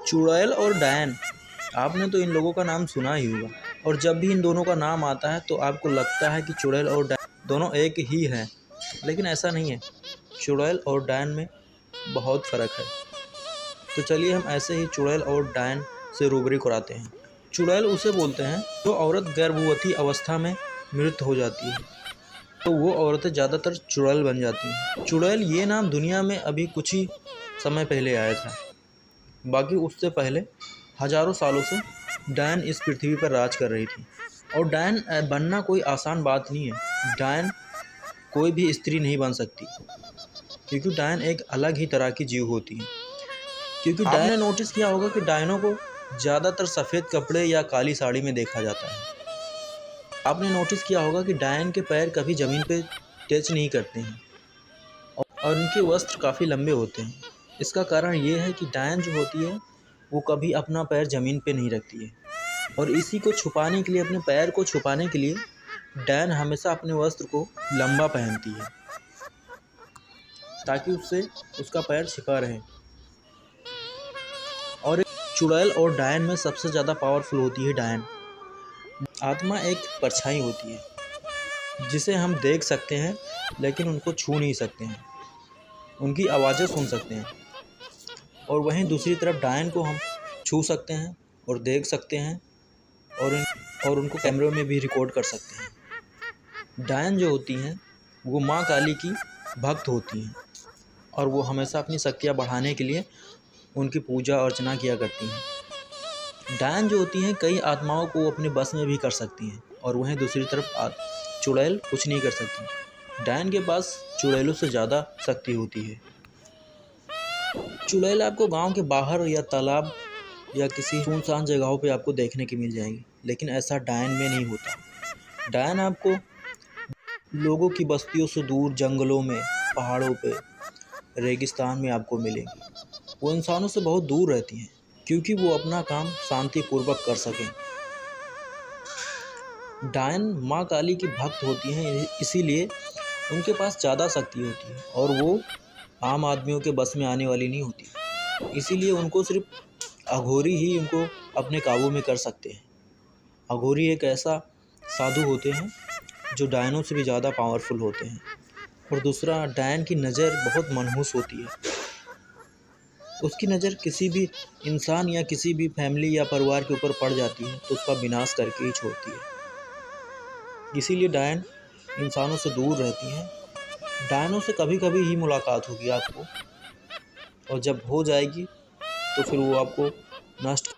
चुड़ैल और डायन, आपने तो इन लोगों का नाम सुना ही होगा। और जब भी इन दोनों का नाम आता है तो आपको लगता है कि चुड़ैल और डायन दोनों एक ही हैं, लेकिन ऐसा नहीं है। चुड़ैल और डायन में बहुत फ़र्क है। तो चलिए हम ऐसे ही चुड़ैल और डायन से रूबरू कराते हैं। चुड़ैल उसे बोलते हैं जो औरत गर्भवती अवस्था में मृत हो जाती है, तो वो औरतें ज़्यादातर चुड़ैल बन जाती हैं। चुड़ैल ये नाम दुनिया में अभी कुछ ही समय पहले आया था, बाकी उससे पहले हज़ारों सालों से डायन इस पृथ्वी पर राज कर रही थी। और डायन बनना कोई आसान बात नहीं है। डायन कोई भी स्त्री नहीं बन सकती, क्योंकि डायन एक अलग ही तरह की जीव होती है। क्योंकि आपने नोटिस किया होगा कि डायनों को ज़्यादातर सफ़ेद कपड़े या काली साड़ी में देखा जाता है। आपने नोटिस किया होगा कि डायन के पैर कभी ज़मीन पे टच नहीं करते हैं और उनके वस्त्र काफ़ी लंबे होते हैं। इसका कारण ये है कि डायन जो होती है वो कभी अपना पैर ज़मीन पे नहीं रखती है, और इसी को छुपाने के लिए, अपने पैर को छुपाने के लिए डायन हमेशा अपने वस्त्र को लंबा पहनती है, ताकि उससे उसका पैर छिपा रहे। और चुड़ैल और डायन में सबसे ज़्यादा पावरफुल होती है डायन। आत्मा एक परछाई होती है जिसे हम देख सकते हैं लेकिन उनको छू नहीं सकते हैं, उनकी आवाज़ें सुन सकते हैं। और वहीं दूसरी तरफ डायन को हम छू सकते हैं और देख सकते हैं, और उनको कैमरे में भी रिकॉर्ड कर सकते हैं। डायन जो होती हैं वो माँ काली की भक्त होती हैं, और वो हमेशा अपनी शक्तियाँ बढ़ाने के लिए उनकी पूजा अर्चना किया करती हैं। डायन जो होती हैं कई आत्माओं को अपने बस में भी कर सकती हैं, और वहीं दूसरी तरफ चुड़ैल कुछ नहीं कर सकती। डायन के पास चुड़ैलों से ज़्यादा शक्ति होती है। चुड़ैल आपको गांव के बाहर या तालाब या किसी सुनसान जगहों पे आपको देखने की मिल जाएगी, लेकिन ऐसा डायन में नहीं होता। डायन आपको लोगों की बस्तियों से दूर जंगलों में, पहाड़ों पे, रेगिस्तान में आपको मिलेंगी। वो इंसानों से बहुत दूर रहती हैं क्योंकि वो अपना काम शांतिपूर्वक कर सकें। डायन माँ काली की भक्त होती हैं, इसीलिए उनके पास ज़्यादा शक्ति होती है, और वो आम आदमियों के बस में आने वाली नहीं होती। इसीलिए उनको सिर्फ अघोरी ही उनको अपने काबू में कर सकते हैं। अघोरी एक ऐसा साधु होते हैं जो डायनों से भी ज़्यादा पावरफुल होते हैं। और दूसरा, डायन की नज़र बहुत मनहूस होती है। उसकी नज़र किसी भी इंसान या किसी भी फैमिली या परिवार के ऊपर पड़ जाती है तो उसका विनाश करके ही छोड़ती है। इसीलिए डायन इंसानों से दूर रहती हैं। डायनों से कभी कभी ही मुलाकात होगी आपको, और जब हो जाएगी तो फिर वो आपको नष्ट